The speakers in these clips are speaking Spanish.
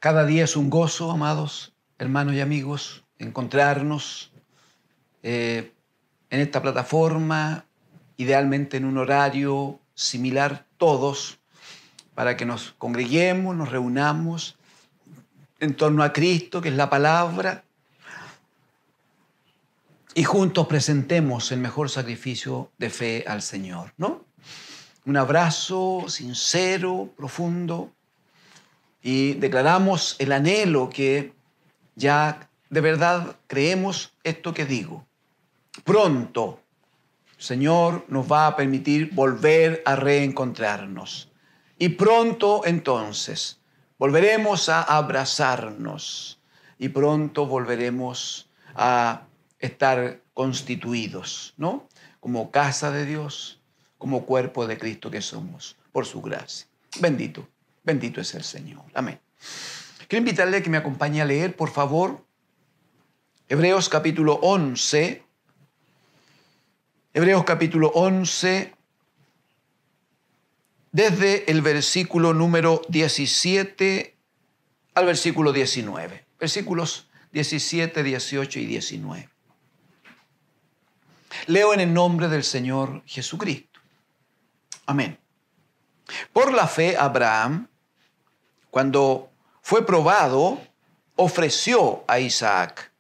Cada día es un gozo, amados hermanos y amigos, encontrarnos en esta plataforma, idealmente en un horario similar todos, para que nos congreguemos, nos reunamos en torno a Cristo, que es la palabra, y juntos presentemos el mejor sacrificio de fe al Señor, ¿no? Un abrazo sincero, profundo, y declaramos el anhelo que ya de verdad creemos esto que digo. Pronto, Señor nos va a permitir volver a reencontrarnos. Y pronto entonces volveremos a abrazarnos y pronto volveremos a estar constituidos, ¿no? Como casa de Dios, como cuerpo de Cristo que somos, por su gracia. Bendito, bendito es el Señor. Amén. Quiero invitarle a que me acompañe a leer, por favor, Hebreos capítulo 11. Hebreos capítulo 11, desde el versículo número 17 al versículo 19. Versículos 17, 18 y 19. Leo en el nombre del Señor Jesucristo. Amén. Por la fe, Abraham, cuando fue probado, ofreció a Isaac.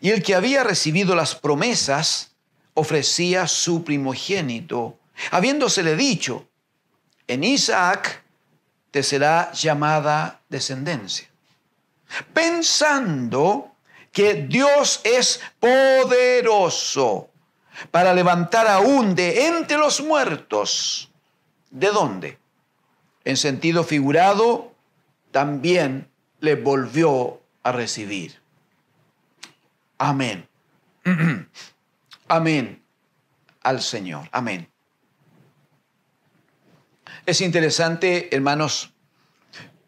Y el que había recibido las promesas ofrecía su primogénito, habiéndosele dicho: en Isaac te será llamada descendencia, pensando que Dios es poderoso para levantar aún de entre los muertos. ¿De dónde? En sentido figurado, también le volvió a recibir. Amén. Amén al Señor. Amén. Es interesante, hermanos,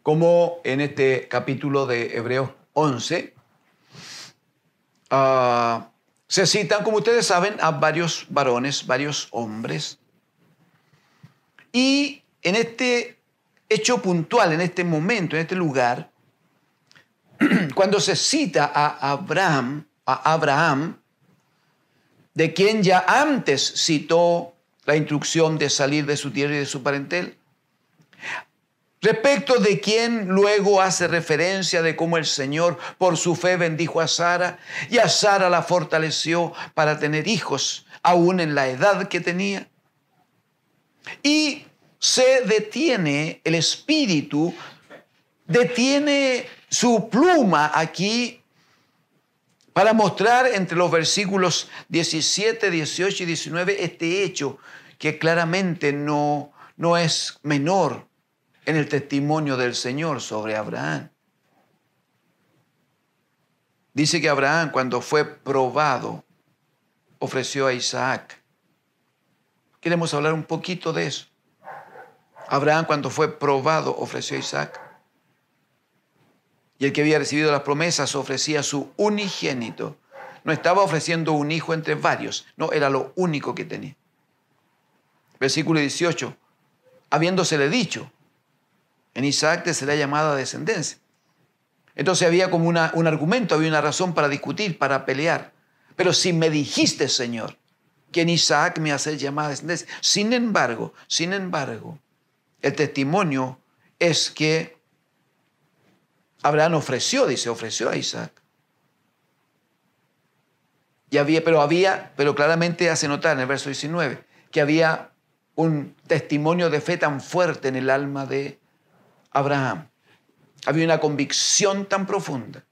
cómo en este capítulo de Hebreos 11 se citan, como ustedes saben, a varios varones, varios hombres. Y en este hecho puntual, en este momento, en este lugar, cuando se cita a Abraham, de quien ya antes citó la instrucción de salir de su tierra y de su parentel, respecto de quien luego hace referencia de cómo el Señor por su fe bendijo a Sara y a Sara la fortaleció para tener hijos, aún en la edad que tenía. Y se detiene el Espíritu, detiene su pluma aquí para mostrar entre los versículos 17, 18 y 19 este hecho que claramente no es menor en el testimonio del Señor sobre Abraham. Dice que Abraham, cuando fue probado, ofreció a Isaac. Queremos hablar un poquito de eso. Abraham, cuando fue probado, ofreció a Isaac. Y el que había recibido las promesas ofrecía su unigénito. No estaba ofreciendo un hijo entre varios, no, era lo único que tenía. Versículo 18, habiéndosele dicho: en Isaac te será llamada descendencia. Entonces había como un argumento, había una razón para discutir, para pelear. Pero si me dijiste, Señor, que en Isaac me haces llamada descendencia. Sin embargo, el testimonio es que Abraham ofreció a Isaac. Pero claramente hace notar en el verso 19 que había un testimonio de fe tan fuerte en el alma de Abraham. Había una convicción tan profunda.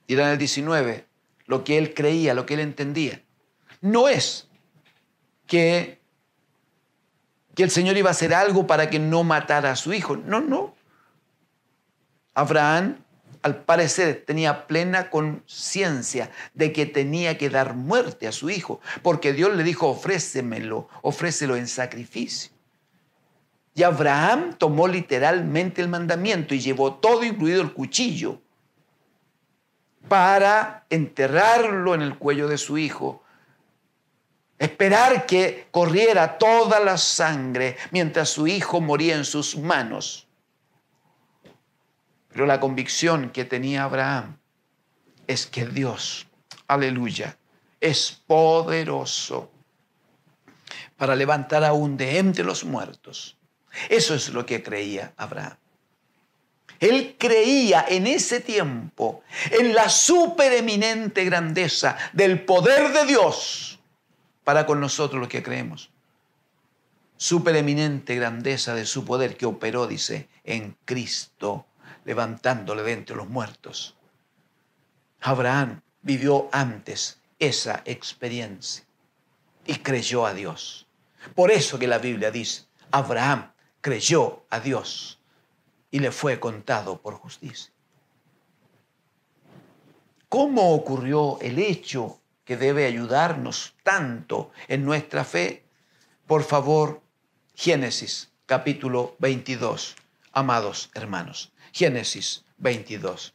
Y era en el 19 lo que él creía, lo que él entendía. No es que el Señor iba a hacer algo para que no matara a su hijo. No. Abraham, al parecer, tenía plena conciencia de que tenía que dar muerte a su hijo, porque Dios le dijo: ofrécelo en sacrificio. Y Abraham tomó literalmente el mandamiento y llevó todo, incluido el cuchillo, para enterrarlo en el cuello de su hijo, esperar que corriera toda la sangre mientras su hijo moría en sus manos. Pero la convicción que tenía Abraham es que Dios, aleluya, es poderoso para levantar aún de entre los muertos. Eso es lo que creía Abraham. Él creía en ese tiempo en la supereminente grandeza del poder de Dios para con nosotros los que creemos. Supereminente grandeza de su poder que operó, dice, en Cristo, levantándole de entre los muertos. Abraham vivió antes esa experiencia y creyó a Dios. Por eso que la Biblia dice, Abraham creyó a Dios y le fue contado por justicia. ¿Cómo ocurrió el hecho que debe ayudarnos tanto en nuestra fe? Por favor, Génesis capítulo 22, amados hermanos. Génesis 22.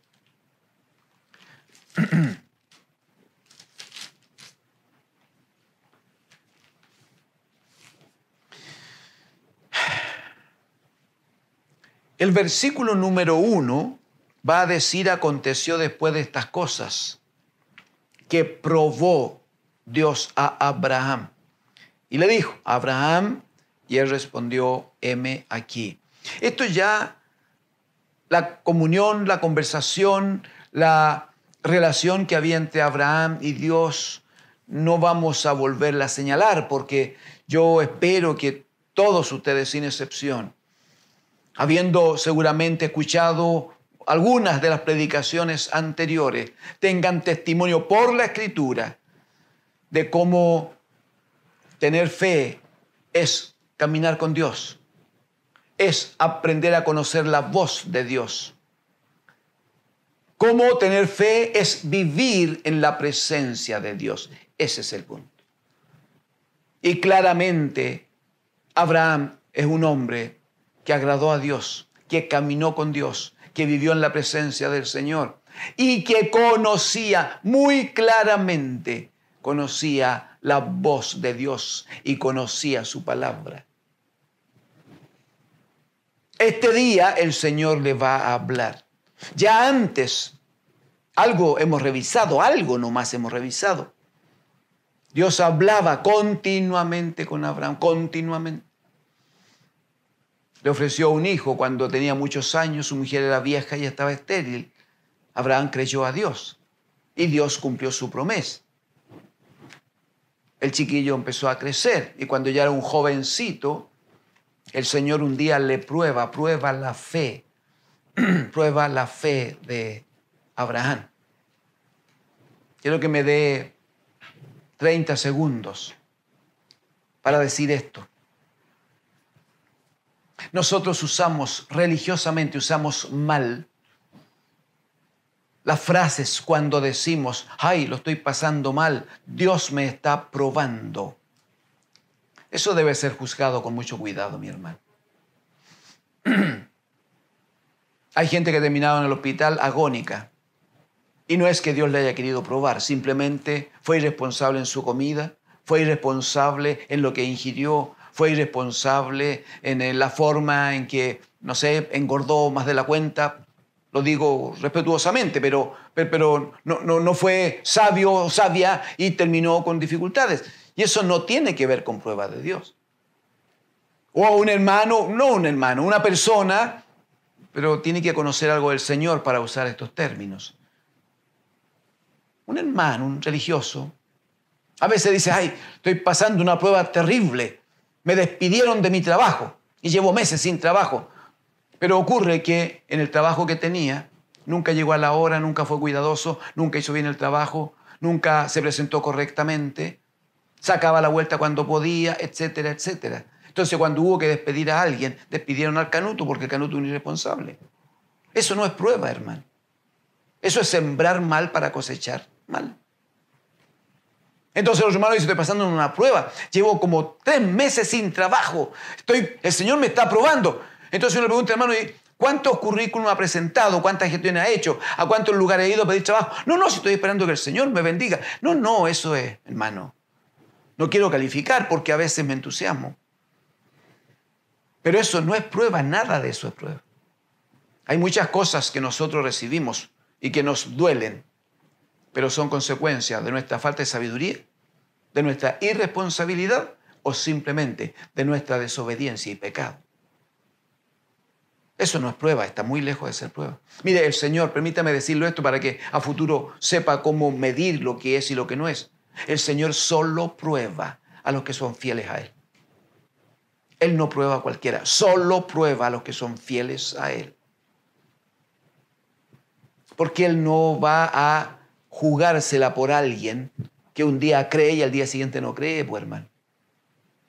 El versículo número 1 va a decir: aconteció después de estas cosas que probó Dios a Abraham. Y le dijo, Abraham, y él respondió, heme aquí. Esto ya, la comunión, la conversación, la relación que había entre Abraham y Dios, no vamos a volverla a señalar, porque yo espero que todos ustedes, sin excepción, habiendo seguramente escuchado algunas de las predicaciones anteriores, tengan testimonio por la Escritura de cómo tener fe es caminar con Dios, es aprender a conocer la voz de Dios. Cómo tener fe es vivir en la presencia de Dios. Ese es el punto. Y claramente Abraham es un hombre que agradó a Dios, que caminó con Dios, que vivió en la presencia del Señor y que conocía muy claramente, conocía la voz de Dios y conocía su palabra. Este día el Señor le va a hablar. Ya antes, algo hemos revisado, algo nomás hemos revisado. Dios hablaba continuamente con Abraham, continuamente. Le ofreció un hijo cuando tenía muchos años, su mujer era vieja y estaba estéril. Abraham creyó a Dios y Dios cumplió su promesa. El chiquillo empezó a crecer y cuando ya era un jovencito, el Señor un día le prueba la fe, prueba la fe de Abraham. Quiero que me dé 30 segundos para decir esto. Nosotros religiosamente usamos mal las frases cuando decimos, ay, lo estoy pasando mal, Dios me está probando. Eso debe ser juzgado con mucho cuidado, mi hermano. Hay gente que ha terminado en el hospital agónica. Y no es que Dios le haya querido probar, simplemente fue irresponsable en su comida, fue irresponsable en lo que ingirió, fue irresponsable en la forma en que, no sé, engordó más de la cuenta. Lo digo respetuosamente, pero no fue sabio o sabia y terminó con dificultades. Y eso no tiene que ver con prueba de Dios. O un hermano, no un hermano, una persona, pero tiene que conocer algo del Señor para usar estos términos. Un hermano, un religioso, a veces dice, ay, estoy pasando una prueba terrible. Me despidieron de mi trabajo y llevo meses sin trabajo. Pero ocurre que en el trabajo que tenía, nunca llegó a la hora, nunca fue cuidadoso, nunca hizo bien el trabajo, nunca se presentó correctamente, sacaba la vuelta cuando podía, etcétera, etcétera. Entonces, cuando hubo que despedir a alguien, despidieron al canuto porque el canuto es un irresponsable. Eso no es prueba, hermano. Eso es sembrar mal para cosechar mal. Entonces los hermanos dicen, estoy pasando en una prueba, llevo como 3 meses sin trabajo, el Señor me está probando. Entonces uno le pregunta, hermano, ¿cuántos currículum ha presentado? ¿Cuántas gestiones ha hecho? ¿A cuántos lugares ha ido a pedir trabajo? No, si estoy esperando que el Señor me bendiga. No, eso es, hermano. No quiero calificar porque a veces me entusiasmo. Pero eso no es prueba, nada de eso es prueba. Hay muchas cosas que nosotros recibimos y que nos duelen, pero son consecuencias de nuestra falta de sabiduría, de nuestra irresponsabilidad o simplemente de nuestra desobediencia y pecado. Eso no es prueba, está muy lejos de ser prueba. Mire, el Señor, permítame decirlo esto para que a futuro sepa cómo medir lo que es y lo que no es. El Señor solo prueba a los que son fieles a Él. Él no prueba a cualquiera, solo prueba a los que son fieles a Él. Porque Él no va a jugársela por alguien que un día cree y al día siguiente no cree, pues hermano.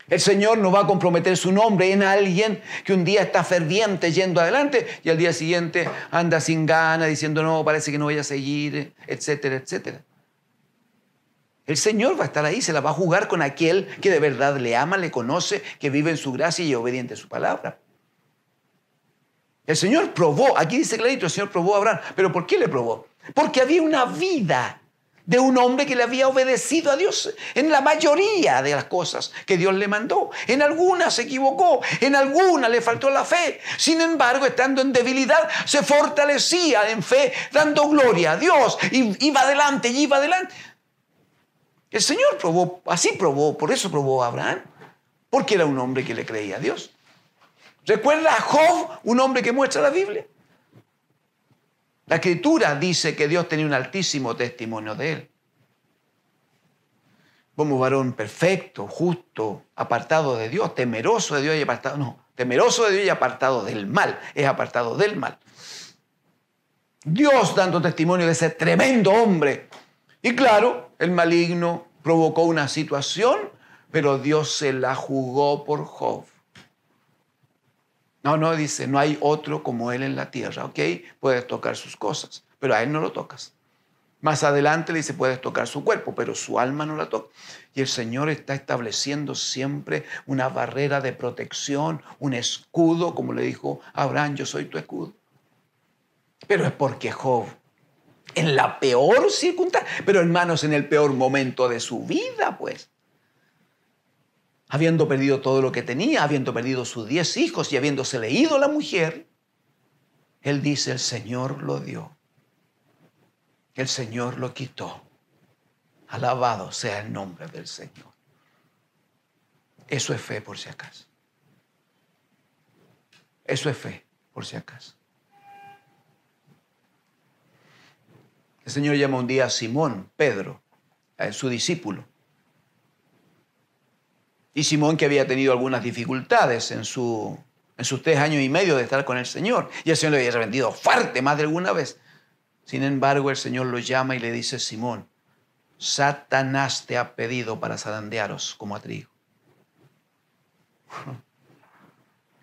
El Señor no va a comprometer su nombre en alguien que un día está ferviente yendo adelante y al día siguiente anda sin ganas diciendo no, parece que no voy a seguir, etcétera, etcétera. El Señor va a estar ahí, se la va a jugar con aquel que de verdad le ama, le conoce, que vive en su gracia y es obediente a su palabra. El Señor probó, aquí dice clarito, el Señor probó a Abraham. ¿Pero por qué le probó? Porque había una vida de un hombre que le había obedecido a Dios en la mayoría de las cosas que Dios le mandó. En algunas se equivocó, en algunas le faltó la fe. Sin embargo, estando en debilidad, se fortalecía en fe, dando gloria a Dios. Y iba adelante, y iba adelante. El Señor probó, así probó, por eso probó a Abraham. Porque era un hombre que le creía a Dios. ¿Recuerda a Job, un hombre que muestra la Biblia? La Escritura dice que Dios tenía un altísimo testimonio de él. Como varón perfecto, justo, apartado de Dios, temeroso de Dios y apartado, no, temeroso de Dios y apartado del mal, es apartado del mal. Dios dando testimonio de ese tremendo hombre. Y claro, el maligno provocó una situación, pero Dios se la jugó por Job. No, dice, no hay otro como él en la tierra, ¿ok? Puedes tocar sus cosas, pero a él no lo tocas. Más adelante le dice, puedes tocar su cuerpo, pero su alma no la toca. Y el Señor está estableciendo siempre una barrera de protección, un escudo, como le dijo Abraham, yo soy tu escudo. Pero es porque Job, en la peor circunstancia, pero hermanos, en el peor momento de su vida, pues, habiendo perdido todo lo que tenía, habiendo perdido sus 10 hijos y habiéndose leído la mujer, él dice, el Señor lo dio, el Señor lo quitó. Alabado sea el nombre del Señor. Eso es fe, por si acaso. Eso es fe, por si acaso. El Señor llama un día a Simón, Pedro, a su discípulo. Y Simón, que había tenido algunas dificultades en sus 3 años y medio de estar con el Señor. Y el Señor le había arrepentido fuerte más de alguna vez. Sin embargo, el Señor lo llama y le dice, Simón, Satanás te ha pedido para zarandearos como a trigo.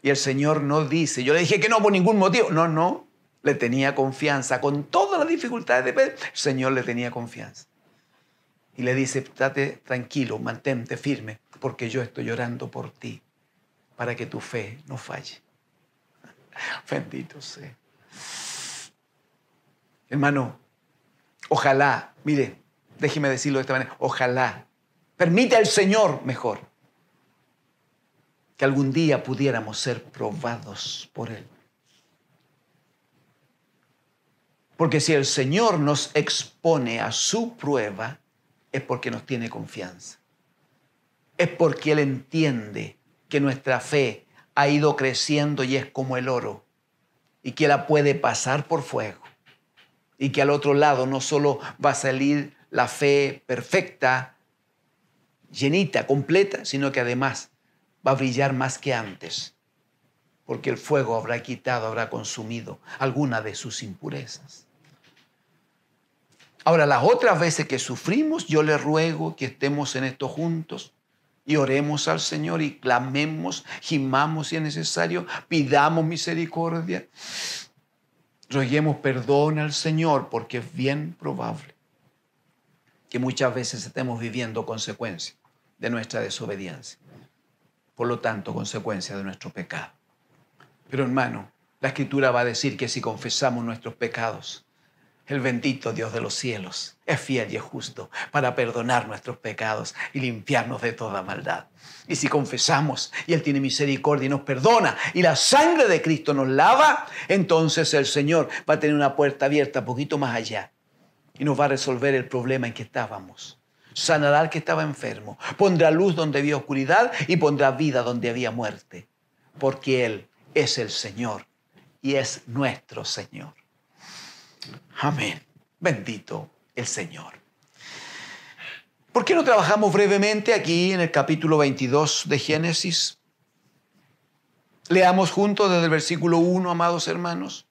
Y el Señor no dice, yo le dije que no por ningún motivo. No, le tenía confianza. Con todas las dificultades de Pedro, el Señor le tenía confianza. Y le dice, estate tranquilo, mantente firme, porque yo estoy orando por ti, para que tu fe no falle. Bendito sea. Hermano, ojalá, mire, déjeme decirlo de esta manera, ojalá, permite al Señor mejor, que algún día pudiéramos ser probados por Él. Porque si el Señor nos expone a su prueba, es porque nos tiene confianza. Es porque Él entiende que nuestra fe ha ido creciendo y es como el oro, y que la puede pasar por fuego, y que al otro lado no solo va a salir la fe perfecta, llenita, completa, sino que además va a brillar más que antes, porque el fuego habrá quitado, habrá consumido alguna de sus impurezas. Ahora, las otras veces que sufrimos, yo le ruego que estemos en esto juntos y oremos al Señor y clamemos, gimamos si es necesario, pidamos misericordia, roguemos perdón al Señor, porque es bien probable que muchas veces estemos viviendo consecuencias de nuestra desobediencia. Por lo tanto, consecuencia de nuestro pecado. Pero hermano, la Escritura va a decir que si confesamos nuestros pecados, El bendito Dios de los cielos es fiel y es justo para perdonar nuestros pecados y limpiarnos de toda maldad. Y si confesamos y Él tiene misericordia y nos perdona y la sangre de Cristo nos lava, entonces el Señor va a tener una puerta abierta un poquito más allá y nos va a resolver el problema en que estábamos. Sanará al que estaba enfermo, pondrá luz donde había oscuridad y pondrá vida donde había muerte, porque Él es el Señor y es nuestro Señor. Amén. Bendito el Señor. ¿Por qué no trabajamos brevemente aquí en el capítulo 22 de Génesis? Leamos juntos desde el versículo 1, amados hermanos.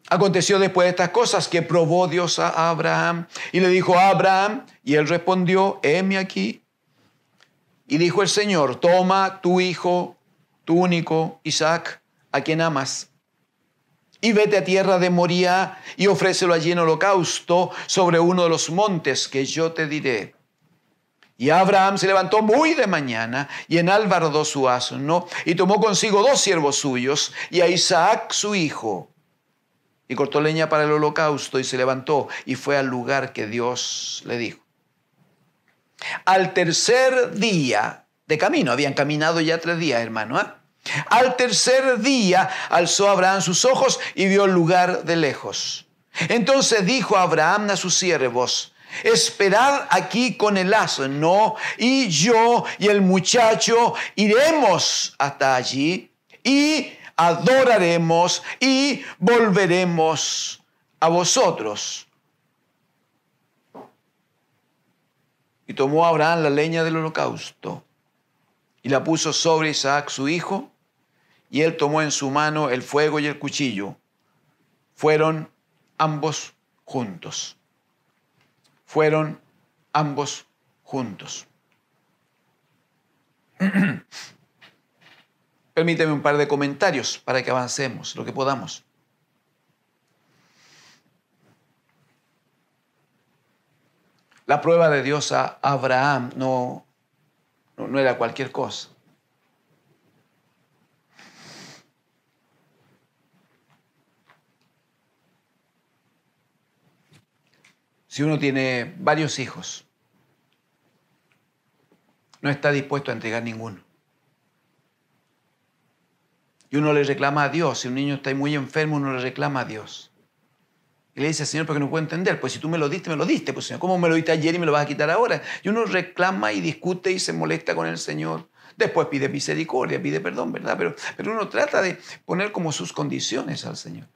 Aconteció después de estas cosas que probó Dios a Abraham y le dijo a Abraham, y él respondió, heme aquí. Y dijo el Señor, toma tu hijo, tu único, Isaac, a quien amas, y vete a tierra de Moría y ofrécelo allí en holocausto sobre uno de los montes que yo te diré. Y Abraham se levantó muy de mañana y enalbardó su asno y tomó consigo 2 siervos suyos y a Isaac su hijo. Y cortó leña para el holocausto y se levantó y fue al lugar que Dios le dijo. Al tercer día de camino, habían caminado ya 3 días, hermano, Al tercer día alzó Abraham sus ojos y vio el lugar de lejos. Entonces dijo Abraham a sus siervos, esperad aquí con el asno, y yo y el muchacho iremos hasta allí y adoraremos y volveremos a vosotros. Y tomó Abraham la leña del holocausto y la puso sobre Isaac su hijo, y él tomó en su mano el fuego y el cuchillo. Fueron ambos juntos. Fueron ambos juntos. Permíteme un par de comentarios para que avancemos lo que podamos. La prueba de Dios a Abraham no era cualquier cosa. Si uno tiene varios hijos, no está dispuesto a entregar ninguno. Y uno le reclama a Dios. Si un niño está muy enfermo, uno le reclama a Dios. Y le dice, Señor, porque no puedo entender. Pues si tú me lo diste, pues Señor, ¿cómo me lo diste ayer y me lo vas a quitar ahora? Y uno reclama y discute y se molesta con el Señor. Después pide misericordia, pide perdón, ¿verdad? Pero uno trata de poner como sus condiciones al Señor.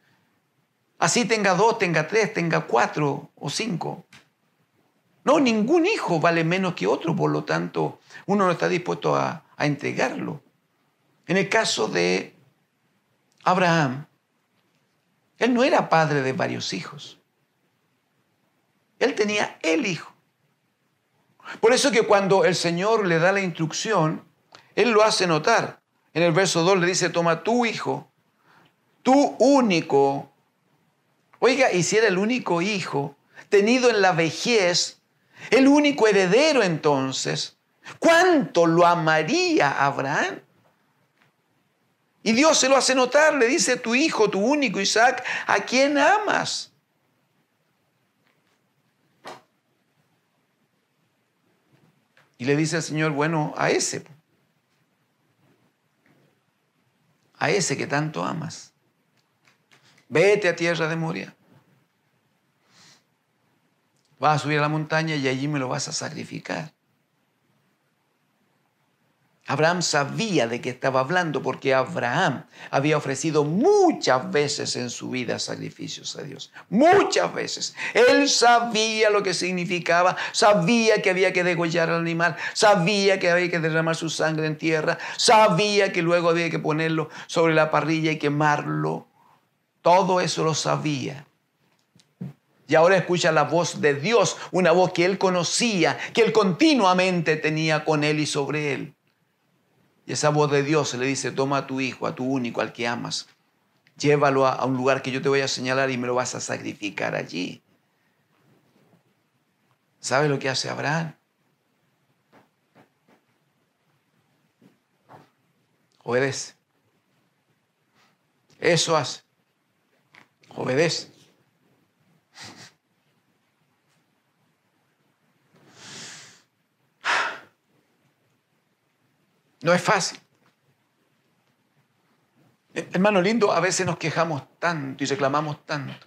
Así tenga 2, tenga 3, tenga 4 o 5. No, ningún hijo vale menos que otro, por lo tanto, uno no está dispuesto a entregarlo. En el caso de Abraham, él no era padre de varios hijos. Él tenía el hijo. Por eso que cuando el Señor le da la instrucción, Él lo hace notar. En el verso 2 le dice, toma tu hijo, tu único. Oiga, y si era el único hijo, tenido en la vejez, el único heredero entonces, ¿cuánto lo amaría Abraham? Y Dios se lo hace notar, le dice, tu hijo, tu único Isaac, ¿a quién amas? Y le dice al Señor, bueno, a ese que tanto amas. Vete a tierra de Moria. Vas a subir a la montaña y allí me lo vas a sacrificar. Abraham sabía de qué estaba hablando porque Abraham había ofrecido muchas veces en su vida sacrificios a Dios. Muchas veces. Él sabía lo que significaba, sabía que había que degollar al animal, sabía que había que derramar su sangre en tierra, sabía que luego había que ponerlo sobre la parrilla y quemarlo. Todo eso lo sabía. Y ahora escucha la voz de Dios, una voz que él conocía, que él continuamente tenía con él y sobre él. Y esa voz de Dios le dice, toma a tu hijo, a tu único, al que amas, llévalo a un lugar que yo te voy a señalar y me lo vas a sacrificar allí. ¿Sabe lo que hace Abraham? Obedece. Eso hace. obedece. No es fácil. Hermano lindo, a veces nos quejamos tanto y reclamamos tanto.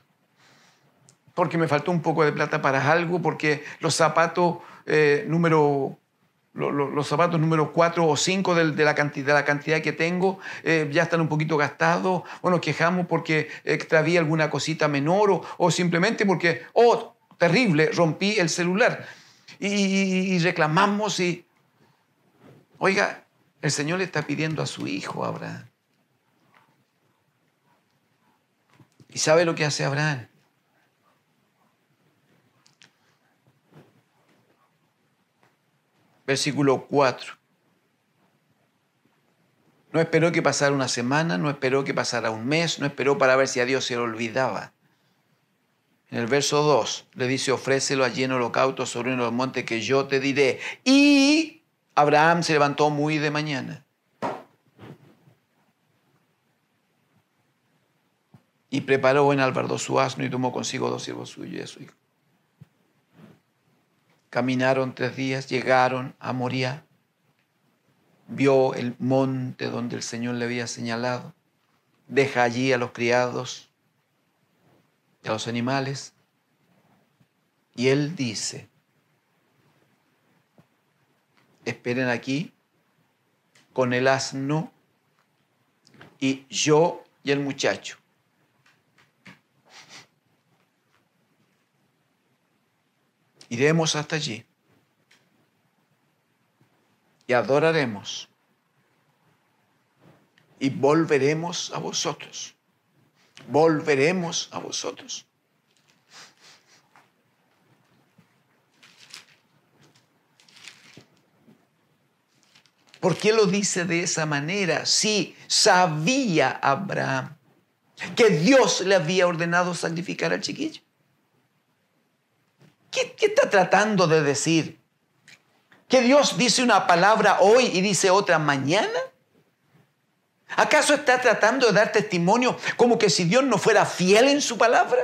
Porque me faltó un poco de plata para algo, porque los zapatos los zapatos número 4 o 5 de la cantidad que tengo ya están un poquito gastados, o nos quejamos porque extraví alguna cosita menor, o simplemente porque, oh, terrible, rompí el celular. Y reclamamos y... Oiga, el Señor le está pidiendo a su hijo, Abraham. ¿Y sabe lo que hace Abraham? Versículo 4. No esperó que pasara una semana, no esperó que pasara un mes, no esperó para ver si a Dios se le olvidaba. En el verso 2 le dice, ofrécelo allí en holocausto sobre uno de los montes que yo te diré. Y Abraham se levantó muy de mañana. Y preparó, enalbardó su asno y tomó consigo 2 siervos suyos y a su hijo. Caminaron 3 días, llegaron a Moría. Vio el monte donde el Señor le había señalado. Deja allí a los criados y a los animales. Y él dice, esperen aquí con el asno y yo y el muchacho. Iremos hasta allí y adoraremos y volveremos a vosotros. Volveremos a vosotros. ¿Por qué lo dice de esa manera? Sí, sabía Abraham que Dios le había ordenado sacrificar al chiquillo. ¿Qué está tratando de decir? ¿Que Dios dice una palabra hoy y dice otra mañana? ¿Acaso está tratando de dar testimonio como que si Dios no fuera fiel en su palabra?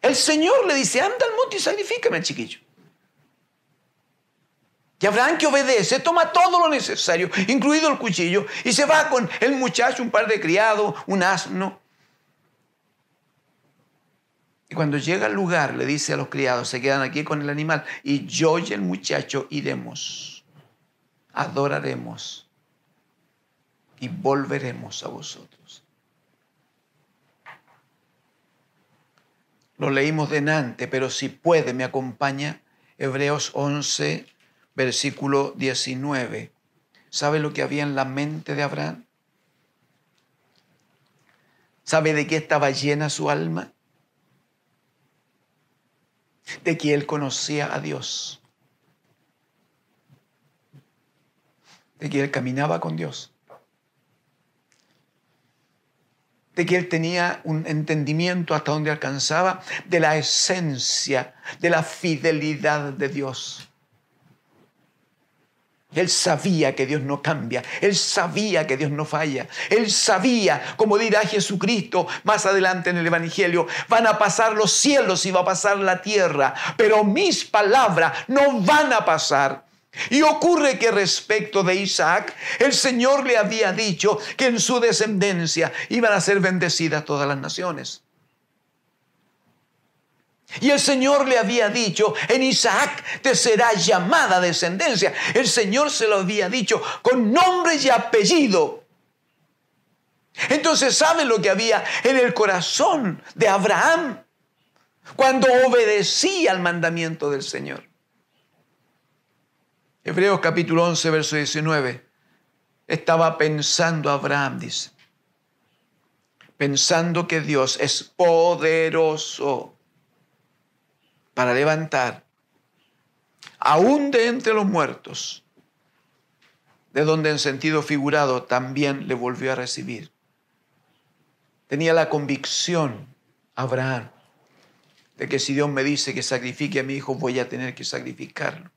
El Señor le dice, anda al monte y sacrifícame al chiquillo. Y Abraham, que obedece, toma todo lo necesario, incluido el cuchillo, y se va con el muchacho, un par de criados, un asno. Y cuando llega al lugar, le dice a los criados, se quedan aquí con el animal, y yo y el muchacho iremos, adoraremos y volveremos a vosotros. Lo leímos delante, pero si puede, me acompaña, Hebreos 11, versículo 19. ¿Sabe lo que había en la mente de Abraham? ¿Sabe de qué estaba llena su alma? De que él conocía a Dios, de que él caminaba con Dios, de que él tenía un entendimiento hasta donde alcanzaba de la esencia, de la fidelidad de Dios. Él sabía que Dios no cambia, él sabía que Dios no falla, él sabía, como dirá Jesucristo más adelante en el Evangelio, van a pasar los cielos y va a pasar la tierra, pero mis palabras no van a pasar. Y ocurre que respecto de Isaac, el Señor le había dicho que en su descendencia iban a ser bendecidas todas las naciones. Y el Señor le había dicho, en Isaac te será llamada descendencia. El Señor se lo había dicho con nombre y apellido. Entonces, ¿sabe lo que había en el corazón de Abraham cuando obedecía al mandamiento del Señor? Hebreos capítulo 11, verso 19. Estaba pensando Abraham, dice, pensando que Dios es poderoso para levantar, aún de entre los muertos, de donde en sentido figurado también le volvió a recibir. Tenía la convicción, Abraham, de que si Dios me dice que sacrifique a mi hijo, voy a tener que sacrificarlo.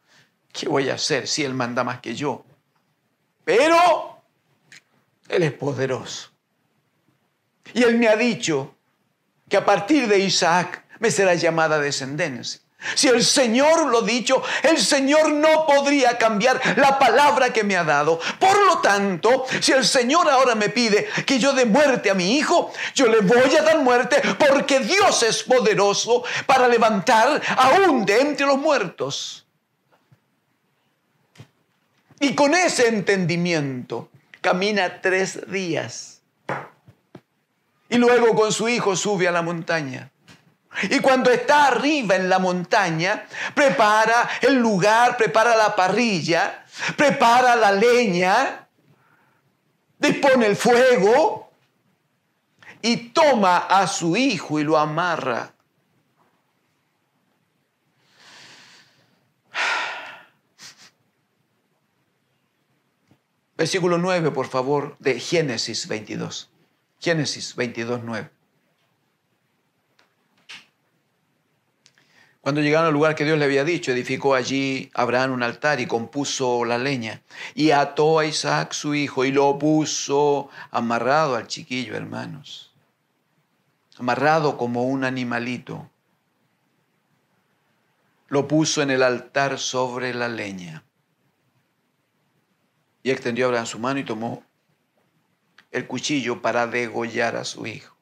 ¿Qué voy a hacer si Él manda más que yo? Pero Él es poderoso. Y él me ha dicho que a partir de Isaac me será llamada descendencia. Si el Señor lo ha dicho, el Señor no podría cambiar la palabra que me ha dado. Por lo tanto, si el Señor ahora me pide que yo dé muerte a mi hijo, yo le voy a dar muerte, porque Dios es poderoso para levantar aún de entre los muertos. Y con ese entendimiento camina 3 días. Y luego con su hijo sube a la montaña. Y cuando está arriba en la montaña, prepara el lugar, prepara la parrilla, prepara la leña, dispone el fuego y toma a su hijo y lo amarra. Versículo 9, por favor, de Génesis 22. Génesis 22, 9. Cuando llegaron al lugar que Dios le había dicho, edificó allí Abraham un altar y compuso la leña. Y ató a Isaac su hijo y lo puso amarrado al chiquillo, hermanos. Amarrado como un animalito. Lo puso en el altar sobre la leña. Y extendió Abraham su mano y tomó el cuchillo para degollar a su hijo.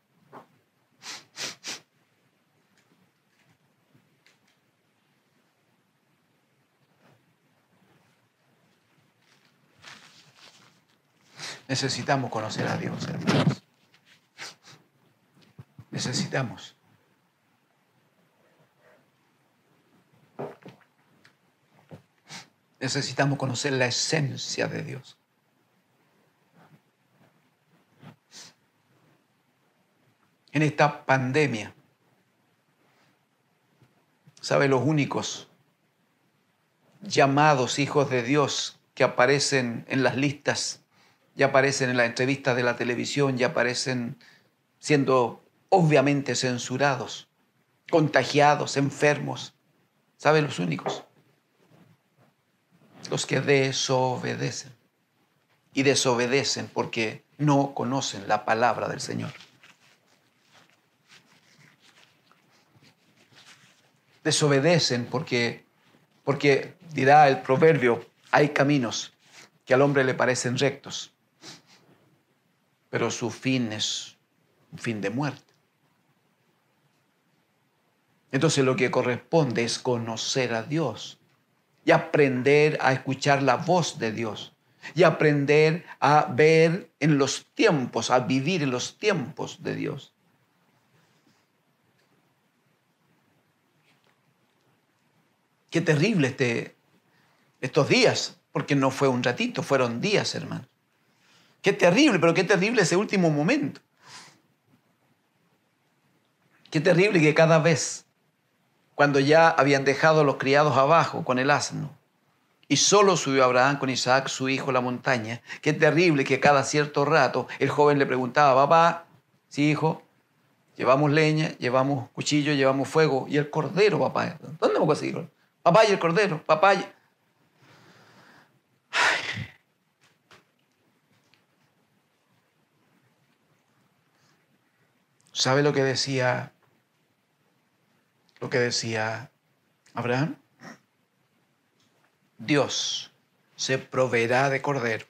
Necesitamos conocer a Dios, hermanos. Necesitamos. Necesitamos conocer la esencia de Dios. En esta pandemia, ¿sabe? Los únicos llamados hijos de Dios que aparecen en las listas, ya aparecen en las entrevistas de la televisión, ya aparecen siendo obviamente censurados, contagiados, enfermos. ¿Saben los únicos? Los que desobedecen. Y desobedecen porque no conocen la palabra del Señor. Desobedecen porque dirá el proverbio, hay caminos que al hombre le parecen rectos, pero su fin es un fin de muerte. Entonces lo que corresponde es conocer a Dios y aprender a escuchar la voz de Dios y aprender a ver en los tiempos, a vivir en los tiempos de Dios. Qué terrible estos días, porque no fue un ratito, fueron días, hermano. Qué terrible, pero qué terrible ese último momento. Qué terrible que cada vez, cuando ya habían dejado a los criados abajo con el asno, y solo subió Abraham con Isaac, su hijo, a la montaña, qué terrible que cada cierto rato el joven le preguntaba, papá, sí, hijo, llevamos leña, llevamos cuchillo, llevamos fuego, y el cordero, papá, ¿dónde vamos a conseguirlo? Papá, y el cordero, papá. ¿Sabe lo que decía Abraham? Dios se proveerá de cordero.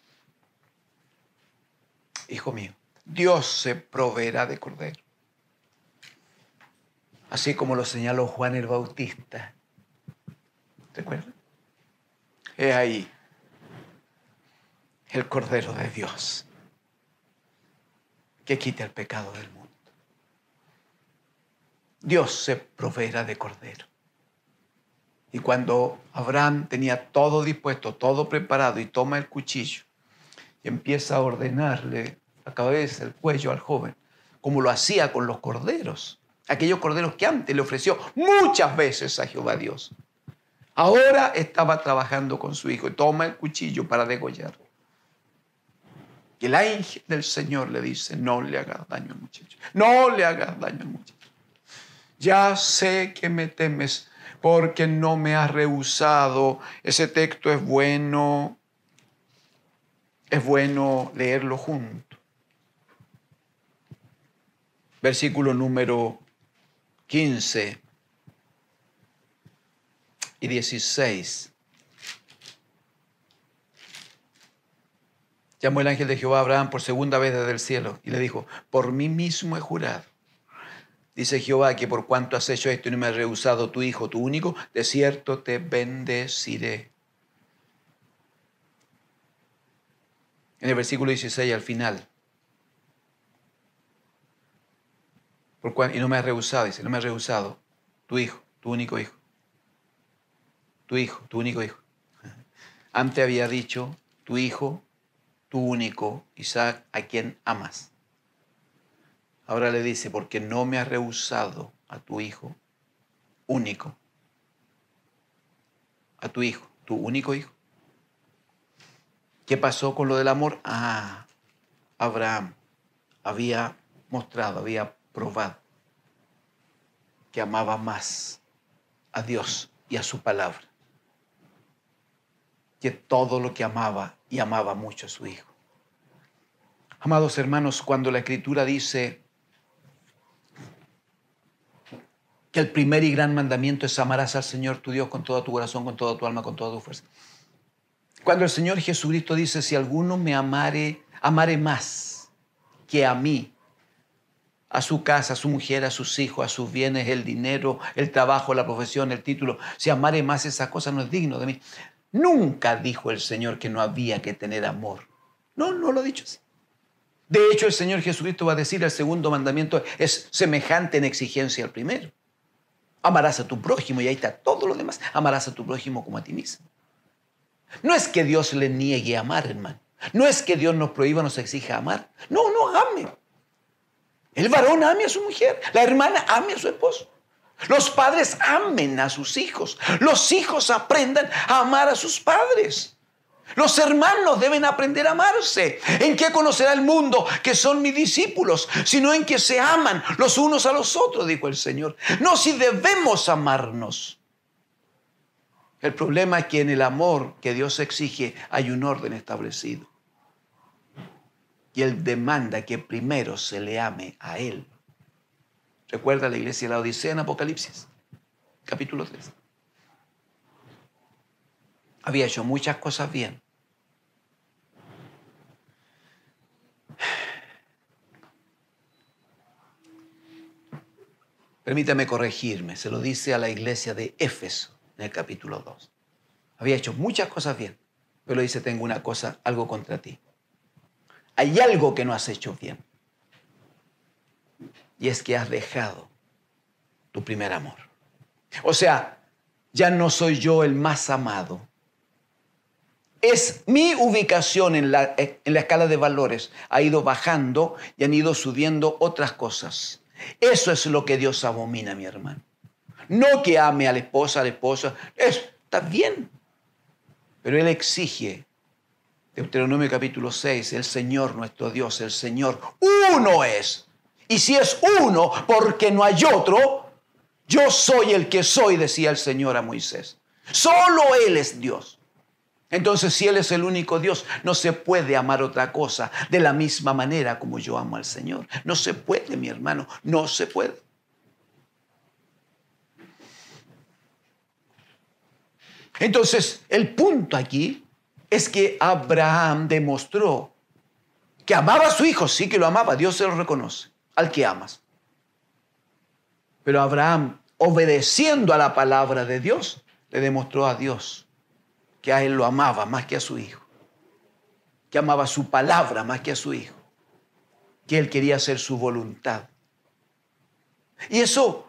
Hijo mío, Dios se proveerá de cordero. Así como lo señaló Juan el Bautista. ¿Recuerdan? He ahí el Cordero de Dios que quita el pecado del mundo. Dios se proveerá de cordero. Y cuando Abraham tenía todo dispuesto, todo preparado, y toma el cuchillo y empieza a ordenarle la cabeza, el cuello al joven, como lo hacía con los corderos, aquellos corderos que antes le ofreció muchas veces a Jehová Dios. Ahora estaba trabajando con su hijo y toma el cuchillo para degollarlo. Y el ángel del Señor le dice, no le hagas daño al muchacho. No le hagas daño al muchacho. Ya sé que me temes porque no me has rehusado. Ese texto es bueno leerlo junto. versículo número 15 y 16. Llamó el ángel de Jehová a Abraham por segunda vez desde el cielo y le dijo: por mí mismo he jurado, dice Jehová, que por cuanto has hecho esto y no me has rehusado tu hijo, tu único, de cierto te bendeciré. En el versículo 16 al final. Y no me has rehusado, dice, no me has rehusado tu hijo, tu único hijo. Tu hijo, tu único hijo. Antes había dicho tu hijo, tu único, Isaac, a quien amas. Ahora le dice, porque no me has rehusado a tu hijo único. A tu hijo, tu único hijo. ¿Qué pasó con lo del amor? Abraham había mostrado, había probado que amaba más a Dios y a su palabra que todo lo que amaba, y amaba mucho a su hijo. Amados hermanos, cuando la Escritura dice que el primer y gran mandamiento es amarás al Señor tu Dios con todo tu corazón, con toda tu alma, con toda tu fuerza. Cuando el Señor Jesucristo dice, si alguno me amare más que a mí, a su casa, a su mujer, a sus hijos, a sus bienes, el dinero, el trabajo, la profesión, el título, si amare más esas cosas no es digno de mí. Nunca dijo el Señor que no había que tener amor. No lo ha dicho así. De hecho, el Señor Jesucristo va a decir, el segundo mandamiento es semejante en exigencia al primero. Amarás a tu prójimo, y ahí está todo lo demás. Amarás a tu prójimo como a ti mismo. No es que Dios le niegue a amar, hermano. No es que Dios nos prohíba, nos exija amar. No, ame. El varón ame a su mujer. La hermana ame a su esposo. Los padres amen a sus hijos. Los hijos aprendan a amar a sus padres. Los hermanos deben aprender a amarse. ¿En qué conocerá el mundo que son mis discípulos? Sino en que se aman los unos a los otros, dijo el Señor. No, si debemos amarnos. El problema es que en el amor que Dios exige hay un orden establecido. Y Él demanda que primero se le ame a Él. Recuerda la iglesia de la Odisea en Apocalipsis, capítulo 3. Había hecho muchas cosas bien. Permítame corregirme, se lo dice a la iglesia de Éfeso en el capítulo 2. Había hecho muchas cosas bien, pero dice, tengo una cosa, algo contra ti. Hay algo que no has hecho bien. Y es que has dejado tu primer amor. O sea, ya no soy yo el más amado. Es mi ubicación en la escala de valores. Ha ido bajando y han ido subiendo otras cosas. Eso es lo que Dios abomina, mi hermano. No que ame a la esposa, está bien. Pero Él exige, Deuteronomio capítulo 6, el Señor nuestro Dios, el Señor uno es. Y si es uno, porque no hay otro, yo soy el que soy, decía el Señor a Moisés. Solo Él es Dios. Entonces, si Él es el único Dios, no se puede amar otra cosa de la misma manera como yo amo al Señor. No se puede, mi hermano, no se puede. Entonces, el punto aquí es que Abraham demostró que amaba a su hijo, sí que lo amaba, Dios se lo reconoce, al que amas. Pero Abraham, obedeciendo a la palabra de Dios, le demostró a Dios que a él lo amaba más que a su hijo, que amaba su palabra más que a su hijo, que él quería hacer su voluntad. Y eso,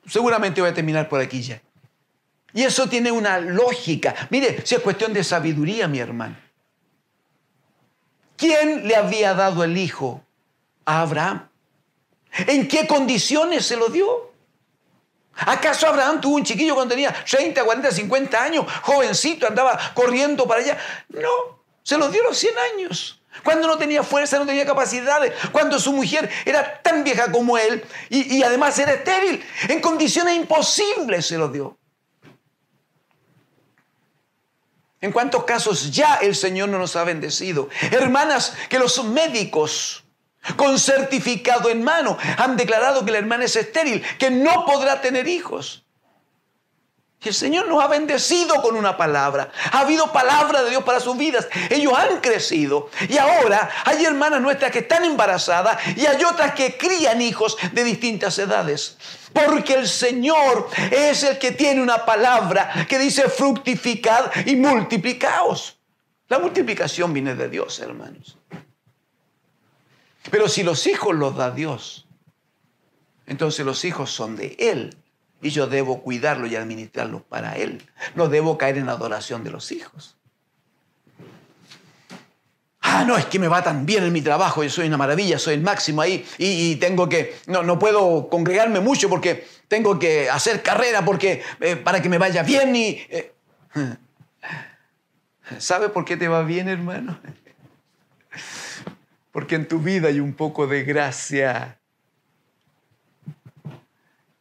seguramente voy a terminar por aquí ya. Y eso tiene una lógica. Mire, si es cuestión de sabiduría, mi hermano. ¿Quién le había dado el hijo a Abraham? ¿En qué condiciones se lo dio? ¿Acaso Abraham tuvo un chiquillo cuando tenía 30, 40, 50 años? Jovencito, andaba corriendo para allá. No, se lo dio a los 100 años. Cuando no tenía fuerza, no tenía capacidades. Cuando su mujer era tan vieja como él y además era estéril. En condiciones imposibles se lo dio. ¿En cuántos casos ya el Señor no nos ha bendecido? Hermanas, que los médicos con certificado en mano, han declarado que la hermana es estéril, que no podrá tener hijos. Y el Señor nos ha bendecido con una palabra. Ha habido palabra de Dios para sus vidas. Ellos han crecido. Y ahora hay hermanas nuestras que están embarazadas y hay otras que crían hijos de distintas edades. Porque el Señor es el que tiene una palabra que dice fructificad y multiplicaos. La multiplicación viene de Dios, hermanos. Pero si los hijos los da Dios, entonces los hijos son de Él. Y yo debo cuidarlos y administrarlos para Él. No debo caer en adoración de los hijos. No, es que me va tan bien en mi trabajo, yo soy una maravilla, soy el máximo ahí y tengo que, no puedo congregarme mucho porque tengo que hacer carrera porque, para que me vaya bien. ¿Sabe por qué te va bien, hermano? Porque en tu vida hay un poco de gracia.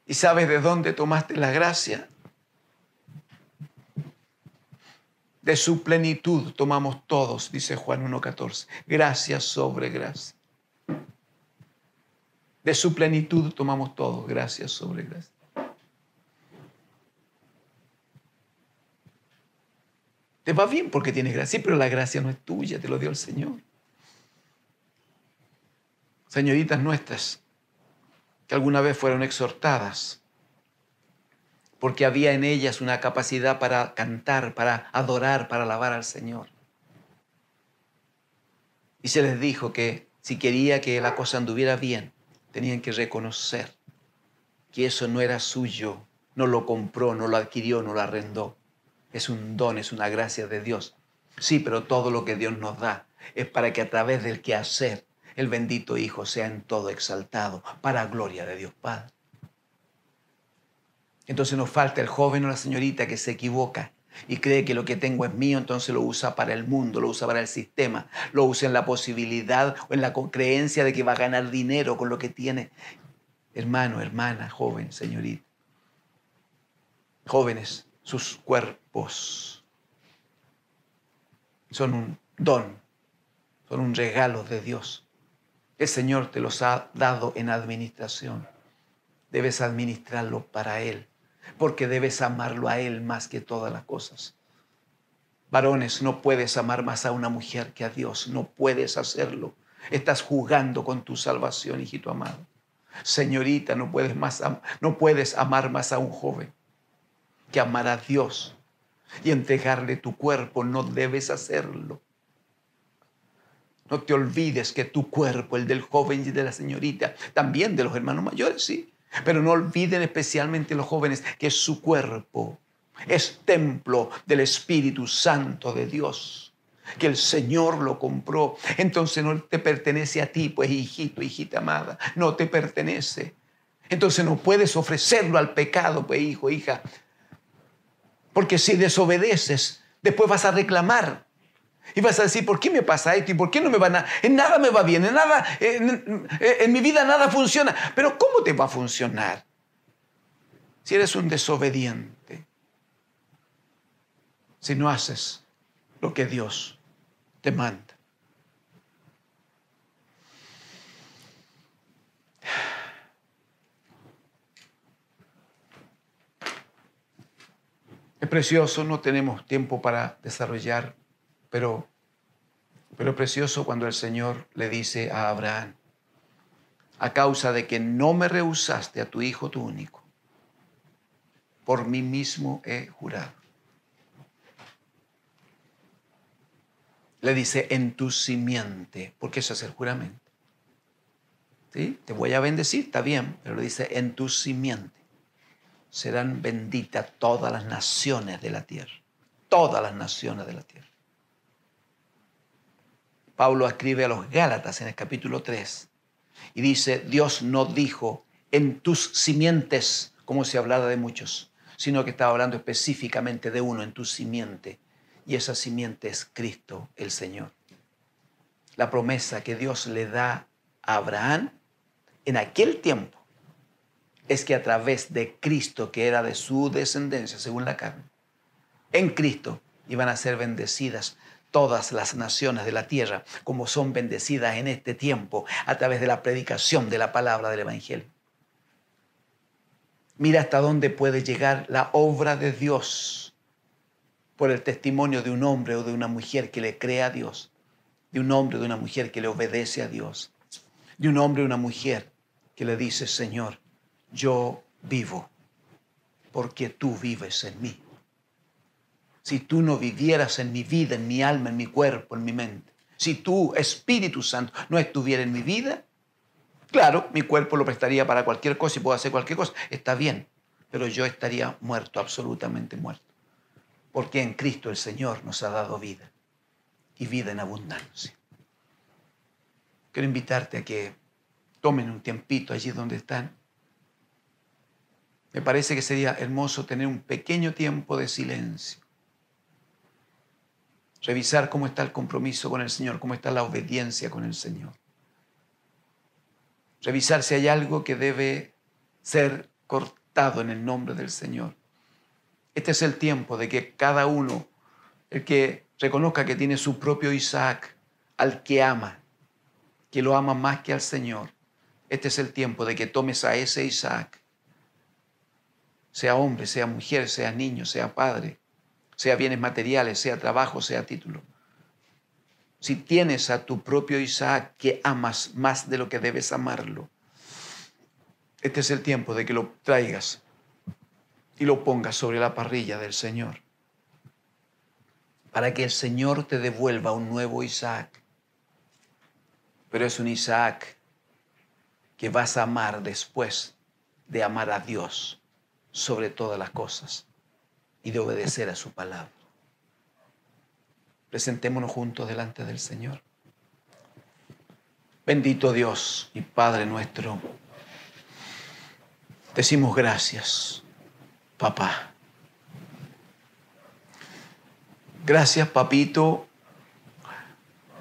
¿Y sabes de dónde tomaste la gracia? De su plenitud tomamos todos, dice Juan 1:14. Gracia sobre gracia. De su plenitud tomamos todos, gracia sobre gracia. Te va bien porque tienes gracia, pero la gracia no es tuya, te lo dio el Señor. Señoritas nuestras, que alguna vez fueron exhortadas, porque había en ellas una capacidad para cantar, para adorar, para alabar al Señor. Y se les dijo que si quería que la cosa anduviera bien, tenían que reconocer que eso no era suyo, no lo compró, no lo adquirió, no lo arrendó. Es un don, es una gracia de Dios. Sí, pero todo lo que Dios nos da es para que a través del quehacer el bendito Hijo sea en todo exaltado, para gloria de Dios Padre. Entonces nos falta el joven o la señorita que se equivoca y cree que lo que tengo es mío, entonces lo usa para el mundo, lo usa para el sistema, lo usa en la posibilidad o en la creencia de que va a ganar dinero con lo que tiene. Hermano, hermana, joven, señorita. Jóvenes, sus cuerpos son un don, son un regalo de Dios. El Señor te los ha dado en administración. Debes administrarlo para Él, porque debes amarlo a Él más que todas las cosas. Varones, no puedes amar más a una mujer que a Dios. No puedes hacerlo. Estás jugando con tu salvación, hijito amado. Señorita, no puedes amar más a un joven que amar a Dios y entregarle tu cuerpo. No debes hacerlo. No te olvides que tu cuerpo, el del joven y de la señorita, también de los hermanos mayores, sí. Pero no olviden especialmente los jóvenes que su cuerpo es templo del Espíritu Santo de Dios, que el Señor lo compró. Entonces no te pertenece a ti, pues hijito, hijita amada, no te pertenece. Entonces no puedes ofrecerlo al pecado, pues hijo, hija, porque si desobedeces, después vas a reclamar. Y vas a decir, ¿por qué me pasa esto? ¿Y por qué no me va nada? En nada me va bien, en mi vida nada funciona. Pero ¿cómo te va a funcionar si eres un desobediente? Si no haces lo que Dios te manda. Es precioso, no tenemos tiempo para desarrollar, pero precioso cuando el Señor le dice a Abraham, a causa de que no me rehusaste a tu hijo, tu único, por mí mismo he jurado. Le dice, en tu simiente, porque eso es el juramento. ¿Sí? Te voy a bendecir, está bien, pero le dice, en tu simiente serán benditas todas las naciones de la tierra. Todas las naciones de la tierra. Pablo escribe a los Gálatas en el capítulo 3 y dice, Dios no dijo en tus simientes como si hablara de muchos, sino que estaba hablando específicamente de uno, en tu simiente. Y esa simiente es Cristo el Señor. La promesa que Dios le da a Abraham en aquel tiempo es que a través de Cristo, que era de su descendencia según la carne, en Cristo iban a ser bendecidas todas las naciones de la tierra como son bendecidas en este tiempo a través de la predicación de la palabra del Evangelio. Mira hasta dónde puede llegar la obra de Dios por el testimonio de un hombre o de una mujer que le cree a Dios, de un hombre o de una mujer que le obedece a Dios, de un hombre o una mujer que le dice: Señor, yo vivo porque tú vives en mí. Si tú no vivieras en mi vida, en mi alma, en mi cuerpo, en mi mente, si tú, Espíritu Santo, no estuviera en mi vida, claro, mi cuerpo lo prestaría para cualquier cosa y puedo hacer cualquier cosa, está bien, pero yo estaría muerto, absolutamente muerto, porque en Cristo el Señor nos ha dado vida y vida en abundancia. Quiero invitarte a que tomen un tiempito allí donde están. Me parece que sería hermoso tener un pequeño tiempo de silencio. Revisar cómo está el compromiso con el Señor, cómo está la obediencia con el Señor. Revisar si hay algo que debe ser cortado en el nombre del Señor. Este es el tiempo de que cada uno, el que reconozca que tiene su propio Isaac, al que ama, que lo ama más que al Señor, este es el tiempo de que tomes a ese Isaac, sea hombre, sea mujer, sea niño, sea padre, sea bienes materiales, sea trabajo, sea título. Si tienes a tu propio Isaac que amas más de lo que debes amarlo, este es el tiempo de que lo traigas y lo pongas sobre la parrilla del Señor, para que el Señor te devuelva un nuevo Isaac. Pero es un Isaac que vas a amar después de amar a Dios sobre todas las cosas y de obedecer a su palabra. Presentémonos juntos delante del Señor. Bendito Dios y Padre nuestro, decimos gracias, papá. Gracias, papito,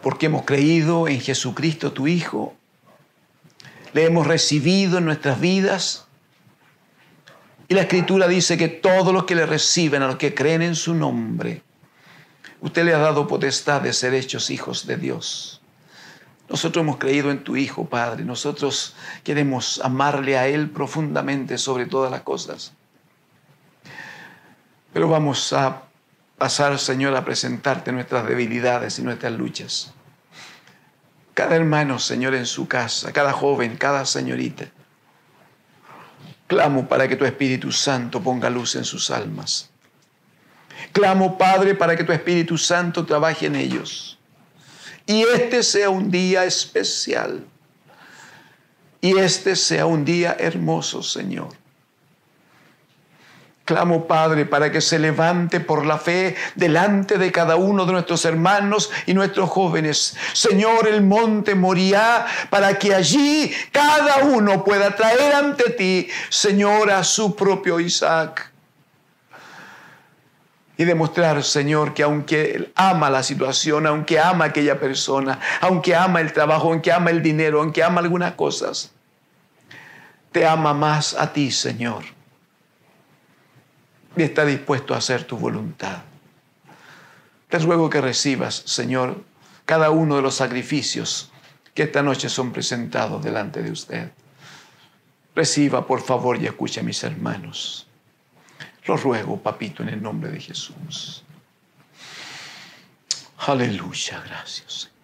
porque hemos creído en Jesucristo, tu Hijo. Le hemos recibido en nuestras vidas. Y la Escritura dice que todos los que le reciben, a los que creen en su nombre, usted le ha dado potestad de ser hechos hijos de Dios. Nosotros hemos creído en tu Hijo, Padre. Nosotros queremos amarle a Él profundamente sobre todas las cosas. Pero vamos a pasar, Señor, a presentarte nuestras debilidades y nuestras luchas. Cada hermano, Señor, en su casa, cada joven, cada señorita. Clamo para que tu Espíritu Santo ponga luz en sus almas. Clamo, Padre, para que tu Espíritu Santo trabaje en ellos. Y este sea un día especial. Y este sea un día hermoso, Señor. Clamo, Padre, para que se levante por la fe delante de cada uno de nuestros hermanos y nuestros jóvenes, Señor, el monte Moriah, para que allí cada uno pueda traer ante ti, Señor, a su propio Isaac. Y demostrar, Señor, que aunque Él ama la situación, aunque ama a aquella persona, aunque ama el trabajo, aunque ama el dinero, aunque ama algunas cosas, te ama más a ti, Señor. Y está dispuesto a hacer tu voluntad. Te ruego que recibas, Señor, cada uno de los sacrificios que esta noche son presentados delante de usted. Reciba, por favor, y escuche a mis hermanos. Lo ruego, papito, en el nombre de Jesús. Aleluya, gracias, Señor.